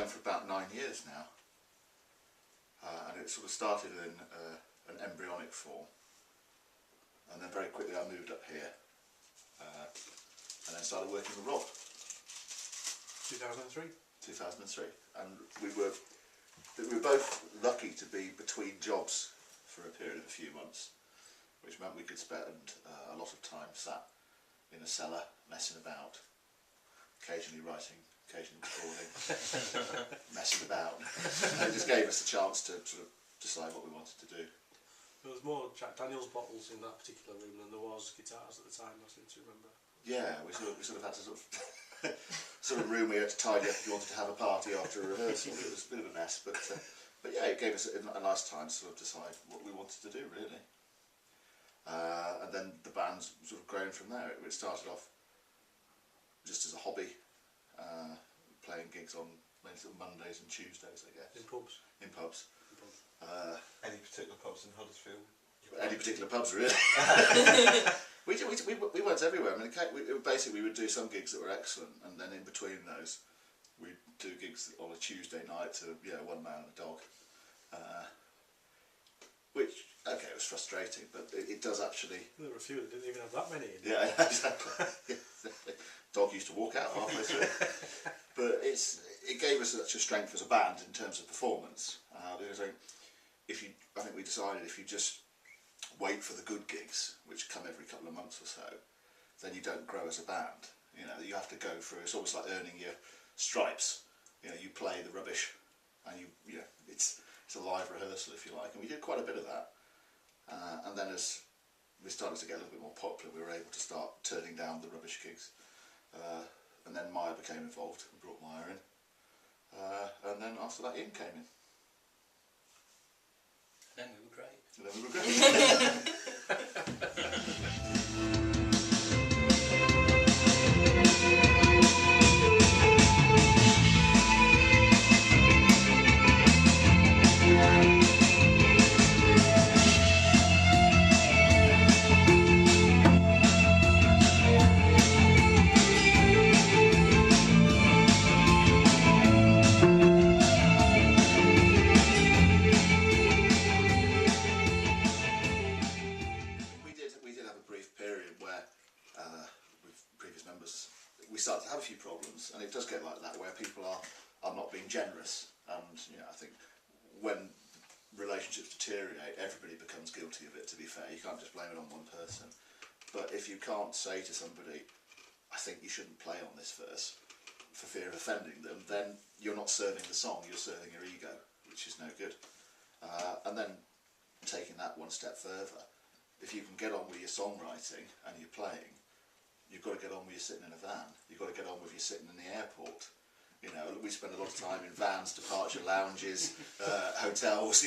going for about 9 years now, and it sort of started in an embryonic form, and then very quickly I moved up here, and then started working with Rob. 2003? 2003, and we were both lucky to be between jobs for a period of a few months, which meant we could spend a lot of time sat in a cellar messing about, occasionally writing, occasionally recording, messing about. And it just gave us a chance to sort of decide what we wanted to do. There was more Jack Daniels bottles in that particular room than there was guitars at the time, I seem to remember. Yeah, we sort of had to sort of sort of room we had to tidy up if you wanted to have a party after a rehearsal. It was a bit of a mess, but yeah, it gave us a nice time to sort of decide what we wanted to do, really. And then the band's sort of grown from there. It started off just as a hobby, playing gigs on mainly sort of Mondays and Tuesdays, I guess. In pubs? In pubs. Any particular pubs in Huddersfield? Any particular pubs, really? we went everywhere. I mean, basically we would do some gigs that were excellent, and then in between those, we'd do gigs on a Tuesday night to one man and a dog. Which, okay, it was frustrating, but it does actually... There were a few that didn't even have that many in. Yeah, exactly. Dog used to walk out halfway through. But it gave us such a strength as a band in terms of performance. Because I think we decided if you just wait for the good gigs, which come every couple of months or so, then you don't grow as a band. You know, you have to go through. It's almost like earning your stripes. You know, you play the rubbish, and it's a live rehearsal, if you like. And we did quite a bit of that. And then as we started to get a little bit more popular, we were able to start turning down the rubbish gigs. And then Maya became involved and brought Maya in. And then after that, Ian came in. And then we were great. And then we were great. We start to have a few problems, and it does get like that where people are not being generous, and I think when relationships deteriorate, everybody becomes guilty of it. To be fair, you can't just blame it on one person. But if you can't say to somebody, I think you shouldn't play on this verse for fear of offending them, then you're not serving the song, you're serving your ego, which is no good. And then taking that one step further, if you can get on with your songwriting and your playing, you've got to get on with you sitting in a van. You've got to get on with you sitting in the airport. We spend a lot of time in vans, departure lounges, hotels,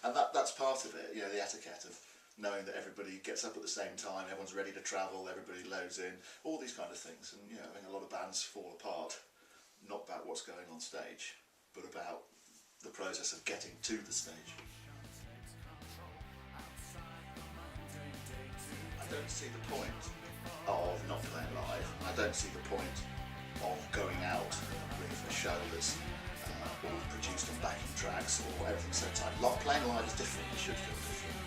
and that's part of it. The etiquette of knowing that everybody gets up at the same time, everyone's ready to travel, everybody loads in, all these kind of things. And I think a lot of bands fall apart, not about what's going on stage, but about the process of getting to the stage. I don't see the point of not playing live. I don't see the point of going out with a show that's all produced on backing tracks or everything so tight. Playing live is different, it should feel different.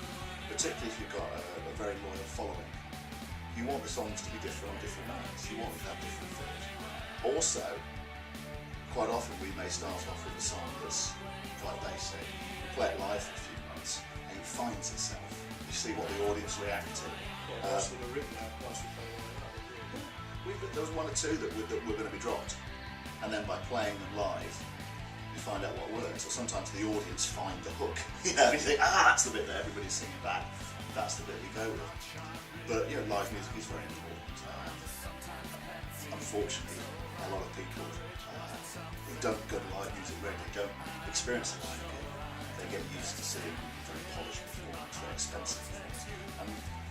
Particularly if you've got a very loyal following. You want the songs to be different on different nights. You want them to have different feels. Also, quite often we may start off with a song that's quite basic. We play it live for a few months and it finds itself. You see what the audience react to. There was one or two that were going to be dropped, and then by playing them live, you find out what works. Or sometimes the audience find the hook. You think, that's the bit that everybody's singing back. That's the bit we go with. But live music is very important. Unfortunately, a lot of people who don't go to live music regularly don't experience it like it. They get used to seeing very polished performance, very expensive performance. And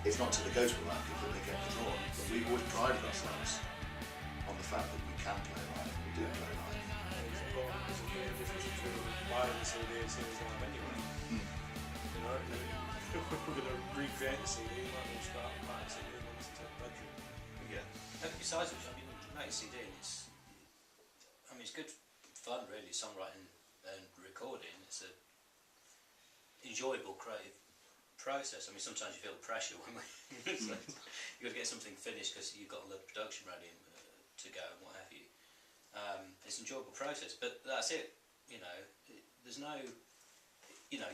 it's not till it goes to live that they get drawn. But we've always prided ourselves on the fact that we can play live, and we do play live. It's important because of the difference between live and CD and CDs live anyway. If we're going to recreate the CD, we might as well start by the CD and listen to the bedroom. Yeah. And besides which, like a CD, it's good fun, really, songwriting and recording. It's a enjoyable, creative process. I mean, sometimes you feel the pressure when it's like, you've got to get something finished because you've got all the production ready to go and what have you. It's an enjoyable process, but that's it. You know, there's no, you know,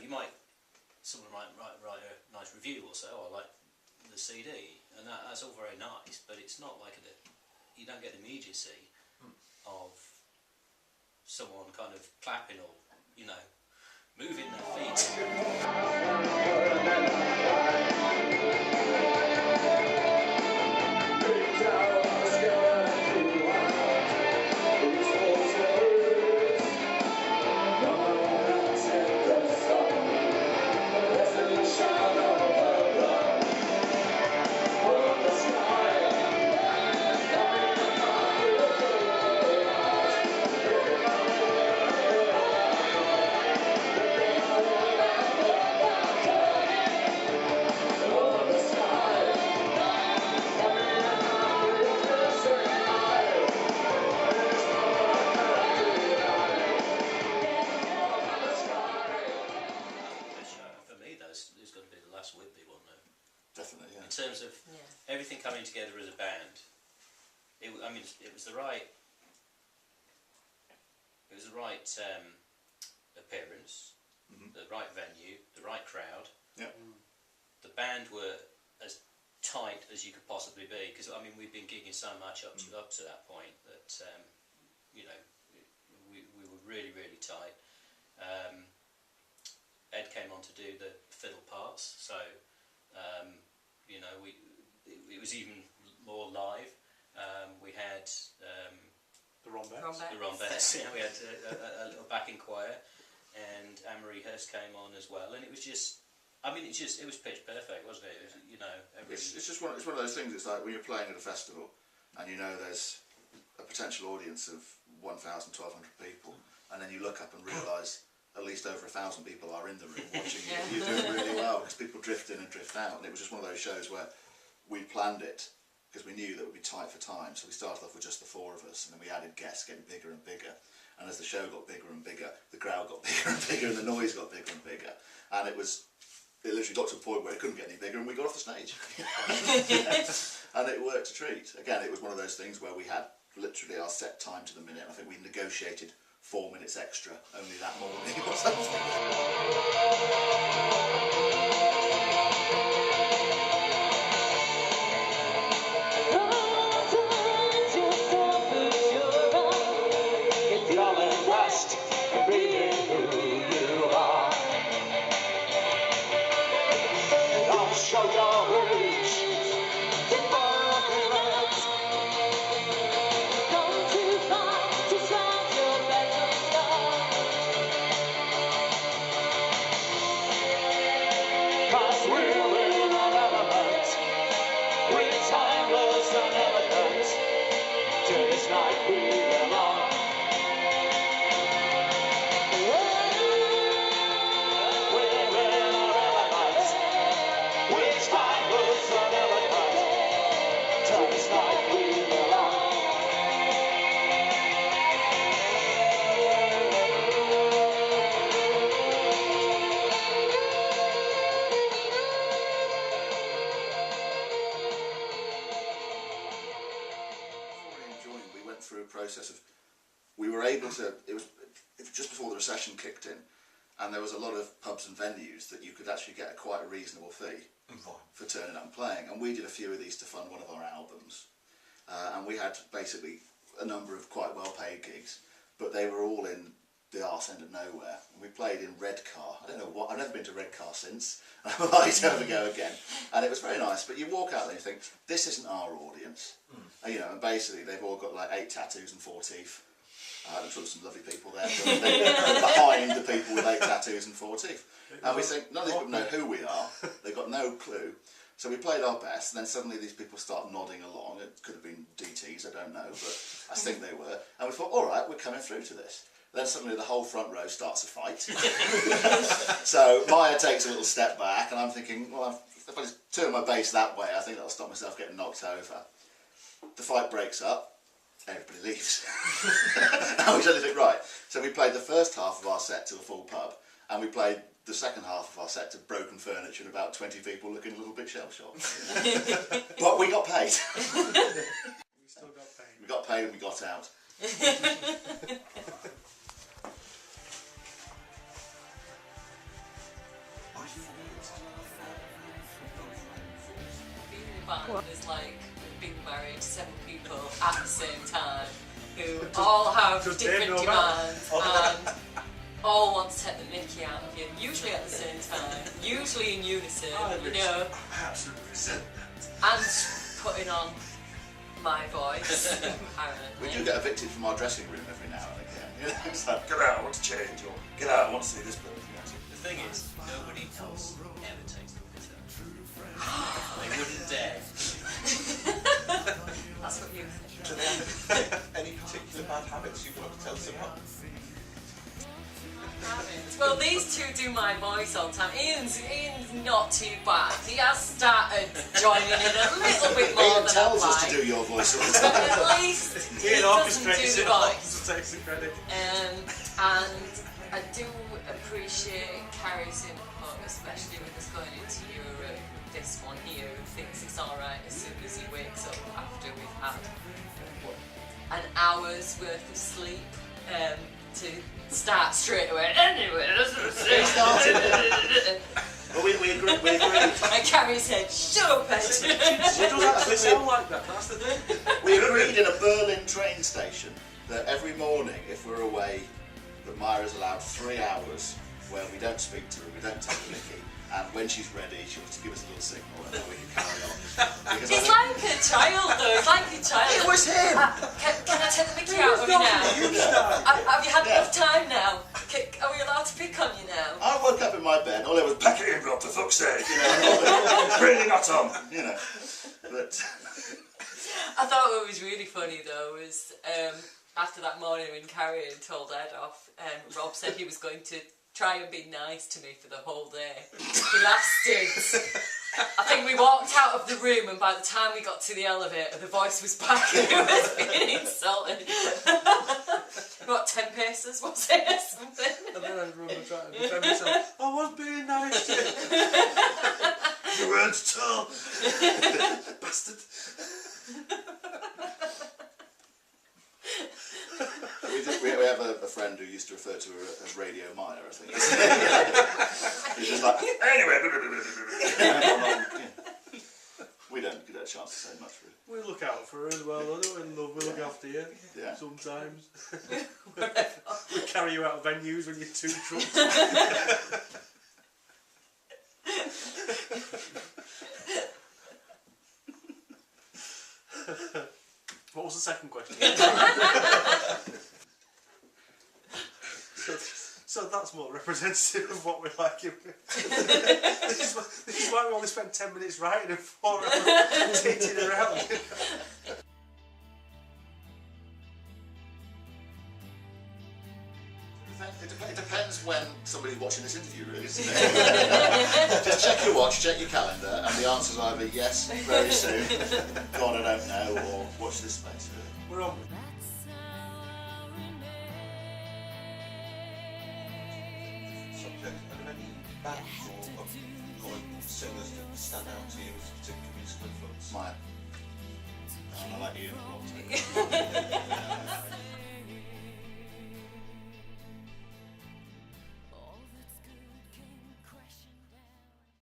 someone might write a nice review or so, or like the CD, and that's all very nice, but it's not like you don't get the immediacy of someone kind of clapping or, you know, moving their feet. In terms of everything coming together as a band, it was the right appearance, the right venue, the right crowd. Yeah. The band were as tight as you could possibly be, because I mean we've been gigging so much up to that point that you know, we were really tight. Ed came on to do the fiddle parts, so you know, it was even more live. We had the Rhombus. Yeah, we had a little backing choir, and Anne-Marie Hurst came on as well, and it was just, I mean, it was pitch perfect, wasn't it? It was, you know, it's just one of those things. It's like when you're playing at a festival, and you know there's a potential audience of 1,000, 1,200 people, and then you look up and realise at least over 1,000 people are in the room watching you. You're doing really well, because people drift in and drift out, and it was just one of those shows where we planned it because we knew that it would be tight for time, so we started off with just the four of us, and then we added guests getting bigger and bigger, and as the show got bigger and bigger, the crowd got bigger and bigger, and the noise got bigger and bigger, and it literally got to a point where it couldn't get any bigger, and we got off the stage. And it worked a treat. Again, it was one of those things where we had literally our set time to the minute, and I think we negotiated 4 minutes extra only that morning or something. It was just before the recession kicked in, and there was a lot of pubs and venues that you could actually get quite a reasonable fee for turning up and playing, and we did a few of these to fund one of our albums, and we had basically a number of quite well paid gigs, but they were all in the arse end of nowhere, and we played in Redcar. I don't know what, I've never been to Redcar since, and I might never go again, and it was very nice, but you walk out there and you think, this isn't our audience, and, you know, and basically they've all got like 8 tattoos and 4 teeth. I'm sure there's some lovely people there, but they're behind the people with 8 tattoos and 4 teeth. And we think, none of these people know who we are, they've got no clue. So we played our best, and then suddenly these people start nodding along. It could have been DTs, I don't know, but I think they were. And we thought, all right, we're coming through to this. Then suddenly the whole front row starts a fight. So Maya takes a little step back, and I'm thinking, well, if I just turn my bass that way, I think that'll stop myself getting knocked over. The fight breaks up. everybody leaves. And we said, right. So we played the first half of our set to a full pub, and we played the second half of our set to broken furniture and about 20 people looking a little bit shell-shocked. But we got paid. We still got paid. We got paid and we got out. Being in a band is like being married to 7 people at the same time who all have Does different Dave know about demands and all want to take the mickey out of you, usually at the same time, usually in unison, you know, I absolutely resent that. and putting on my voice, apparently. We do get evicted from our dressing room every now and again. You know, it's like, Get out, I want to change, or get out, I want to see this building. The thing is, nobody else ever takes the piss out. They wouldn't dare. That's what you think. Do they have any particular bad habits you've got to tell us about? Well, these two do my voice all the time. Ian's not too bad. He has started joining in a little bit more Ian than tells I us like. to do your voice all the But time. at least he Ian doesn't do orchestrates the it, voice. also takes the credit. And I do appreciate Carrie's input, especially with us going into Europe. This one here who thinks it's alright as soon as he wakes up after we've had an hour's worth of sleep to start straight away. Anyway, that's what I'm saying. Well, we agree. And Carrie said, "Shut up, Ed." It does actually sound like that, that's the thing. We agreed in a Berlin train station that every morning, if we're away, that Myra's allowed 3 hours where we don't speak to her, we don't take a mickey, and when she's ready, she'll just give us a little signal and then we can carry on. Because He's like a child, though. He's like a child. It was him! Can I take the mickey out of you now? Have you had enough time now? Are we allowed to pick on you now? I woke up in my bed, all it was Pack it in, Rob, for fuck's sake. you know, Really not on. you know. But I thought what was really funny though was after that morning when Carrie had told Ed off, Rob said he was going to try and be nice to me for the whole day. He lasted. I think we walked out of the room and by the time we got to the elevator the voice was back and he was being insulted. What, 10 paces was it or something? And then I remember trying to defend myself. I was being nice to you. You weren't at all. Bastard. we have a friend who used to refer to her as Radio Maya, I think. He's just like, Anyway. we don't get a chance to say much for it. We look out for her as well, don't we? And we look after you Yeah. sometimes. We carry you out of venues when you're too drunk. What was the second question? So that's more representative of what we like. This is why we only spent 10 minutes writing and 4 hours teaching around. It depends when somebody's watching this interview, really, isn't it? Just check your watch, check your calendar, and the answer's either yes, very soon, God, I don't know, or watch this space. We're on. Subject. Are there any bands or singers that stand out to you as a particular musical influence? Maya. And I like you and Rob too.